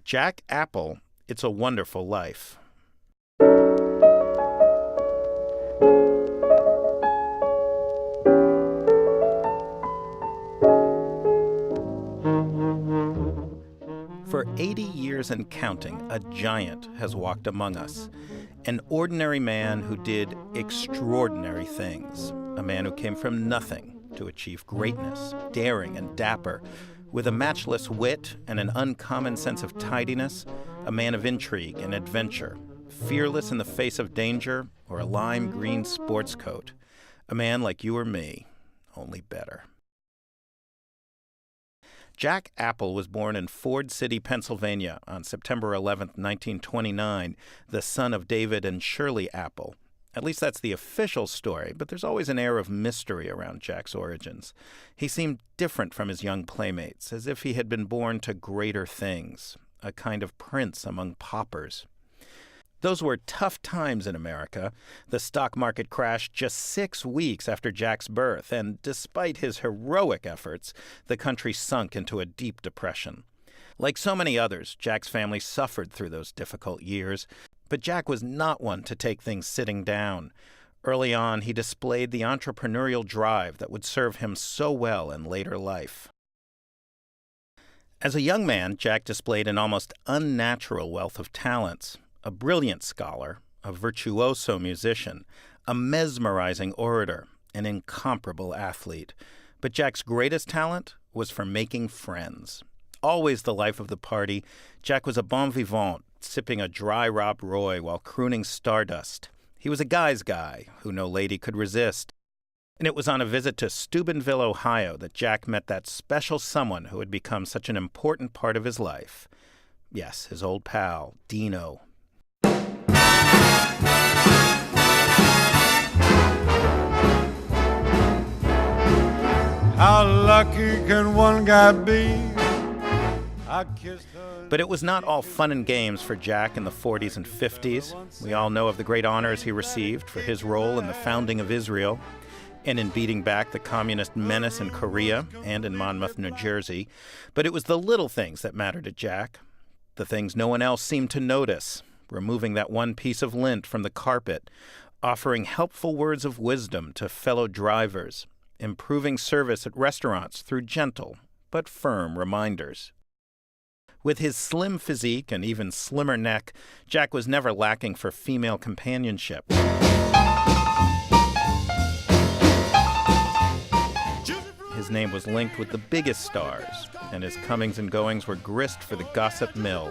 Jack Apple, It's a Wonderful Life. For 80 years and counting, a giant has walked among us. An ordinary man who did extraordinary things. A man who came from nothing to achieve greatness, daring and dapper. With a matchless wit and an uncommon sense of tidiness, a man of intrigue and adventure. Fearless in the face of danger or a lime green sports coat. A man like you or me, only better. Jack Apple was born in Ford City, Pennsylvania on September 11, 1929, the son of David and Shirley Apple. At least that's the official story, but there's always an air of mystery around Jack's origins. He seemed different from his young playmates, as if he had been born to greater things, a kind of prince among paupers. Those were tough times in America. The stock market crashed just 6 weeks after Jack's birth, and despite his heroic efforts, the country sunk into a deep depression. Like so many others, Jack's family suffered through those difficult years, but Jack was not one to take things sitting down. Early on, he displayed the entrepreneurial drive that would serve him so well in later life. As a young man, Jack displayed an almost unnatural wealth of talents. A brilliant scholar, a virtuoso musician, a mesmerizing orator, an incomparable athlete. But Jack's greatest talent was for making friends. Always the life of the party, Jack was a bon vivant, sipping a dry Rob Roy while crooning Stardust. He was a guy's guy who no lady could resist. And it was on a visit to Steubenville, Ohio, that Jack met that special someone who had become such an important part of his life. Yes, his old pal, Dino. How lucky can one guy be? I kissed her. But it was not all fun and games for Jack in the 40s and 50s. We all know of the great honors he received for his role in the founding of Israel and in beating back the communist menace in Korea and in Monmouth, New Jersey. But it was the little things that mattered to Jack, the things no one else seemed to notice. Removing that one piece of lint from the carpet, offering helpful words of wisdom to fellow drivers, improving service at restaurants through gentle but firm reminders. With his slim physique and even slimmer neck, Jack was never lacking for female companionship. His name was linked with the biggest stars, and his comings and goings were grist for the gossip mill.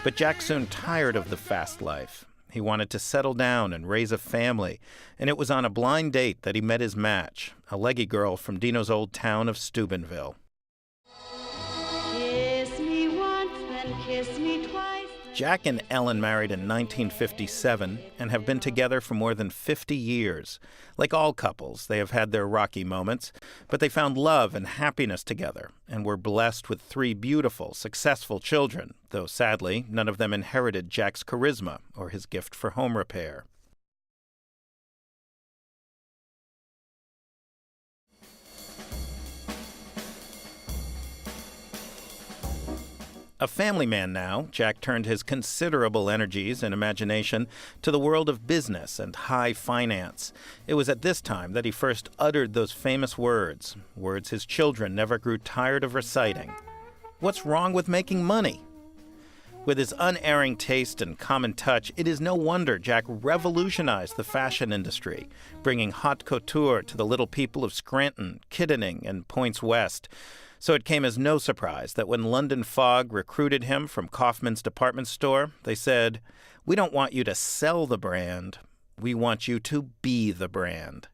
But Jack soon tired of the fast life. He wanted to settle down and raise a family, and it was on a blind date that he met his match, a leggy girl from Dino's old town of Steubenville. Kiss me once, then kiss me twice. Jack and Ellen married in 1957 and have been together for more than 50 years. Like all couples, they have had their rocky moments, but they found love and happiness together and were blessed with 3 beautiful, successful children, though sadly, none of them inherited Jack's charisma or his gift for home repair. A family man now, Jack turned his considerable energies and imagination to the world of business and high finance. It was at this time that he first uttered those famous words his children never grew tired of reciting. What's wrong with making money? With his unerring taste and common touch, it is no wonder Jack revolutionized the fashion industry, bringing haute couture to the little people of Scranton, Kittening, and Points West. So it came as no surprise that when London Fog recruited him from Kaufman's department store, they said, "We don't want you to sell the brand. We want you to be the brand."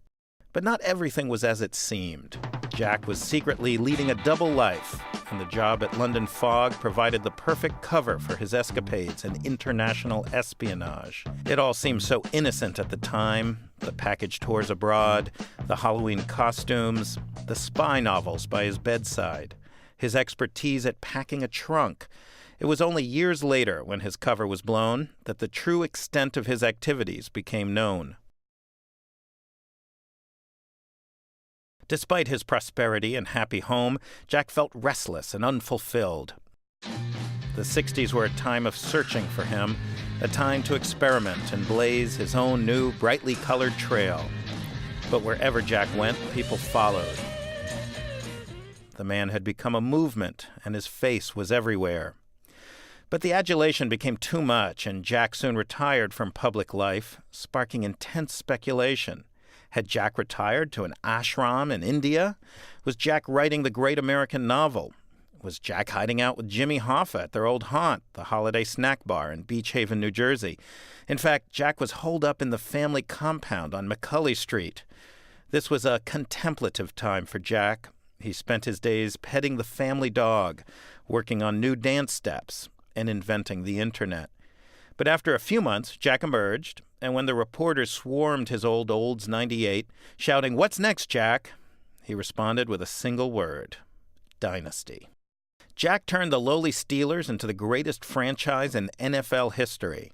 But not everything was as it seemed. Jack was secretly leading a double life, and the job at London Fog provided the perfect cover for his escapades in international espionage. It all seemed so innocent at the time. The package tours abroad, the Halloween costumes, the spy novels by his bedside, his expertise at packing a trunk. It was only years later, when his cover was blown, that the true extent of his activities became known. Despite his prosperity and happy home, Jack felt restless and unfulfilled. The 60s were a time of searching for him, a time to experiment and blaze his own new, brightly colored trail. But wherever Jack went, people followed. The man had become a movement, and his face was everywhere. But the adulation became too much, and Jack soon retired from public life, sparking intense speculation. Had Jack retired to an ashram in India? Was Jack writing the great American novel? Was Jack hiding out with Jimmy Hoffa at their old haunt, the Holiday Snack Bar in Beach Haven, New Jersey? In fact, Jack was holed up in the family compound on McCulley Street. This was a contemplative time for Jack. He spent his days petting the family dog, working on new dance steps, and inventing the internet. But after a few months, Jack emerged, and when the reporters swarmed his old Olds 98, shouting, "What's next, Jack?" he responded with a single word: dynasty. Jack turned the lowly Steelers into the greatest franchise in NFL history.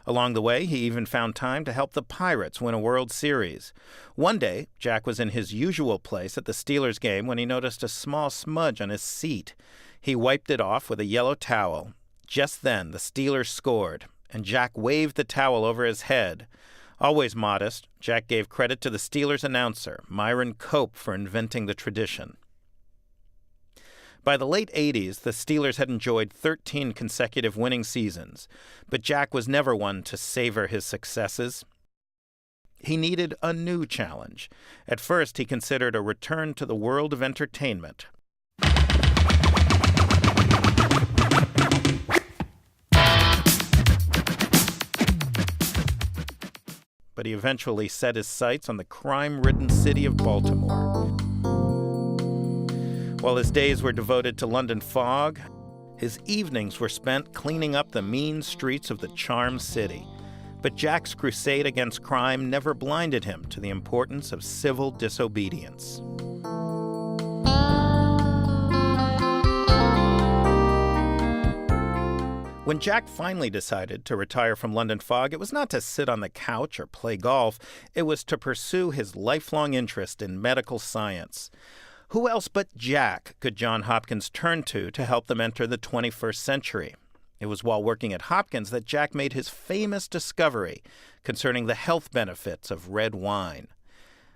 Along the way, he even found time to help the Pirates win a World Series. One day, Jack was in his usual place at the Steelers game when he noticed a small smudge on his seat. He wiped it off with a yellow towel. Just then, the Steelers scored, and Jack waved the towel over his head. Always modest, Jack gave credit to the Steelers announcer, Myron Cope, for inventing the tradition. By the late 80s, the Steelers had enjoyed 13 consecutive winning seasons, but Jack was never one to savor his successes. He needed a new challenge. At first, he considered a return to the world of entertainment. But he eventually set his sights on the crime-ridden city of Baltimore. While his days were devoted to London fog, his evenings were spent cleaning up the mean streets of the charmed city. But Jack's crusade against crime never blinded him to the importance of civil disobedience. When Jack finally decided to retire from London fog, it was not to sit on the couch or play golf. It was to pursue his lifelong interest in medical science. Who else but Jack could Johns Hopkins turn to help them enter the 21st century? It was while working at Hopkins that Jack made his famous discovery concerning the health benefits of red wine.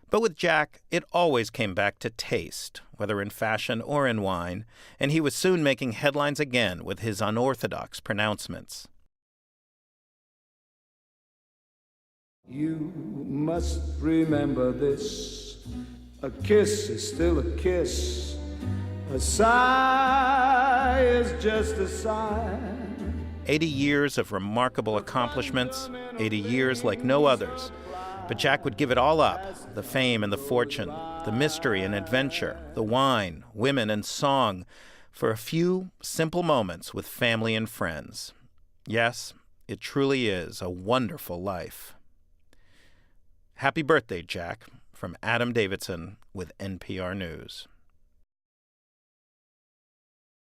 But with Jack, it always came back to taste, whether in fashion or in wine, and he was soon making headlines again with his unorthodox pronouncements. You must remember this. A kiss is still a kiss. A sigh is just a sigh. 80 years of remarkable accomplishments, 80 years like no others. But Jack would give it all up, the fame and the fortune, the mystery and adventure, the wine, women, and song, for a few simple moments with family and friends. Yes, it truly is a wonderful life. Happy birthday, Jack, from Adam Davidson with NPR News.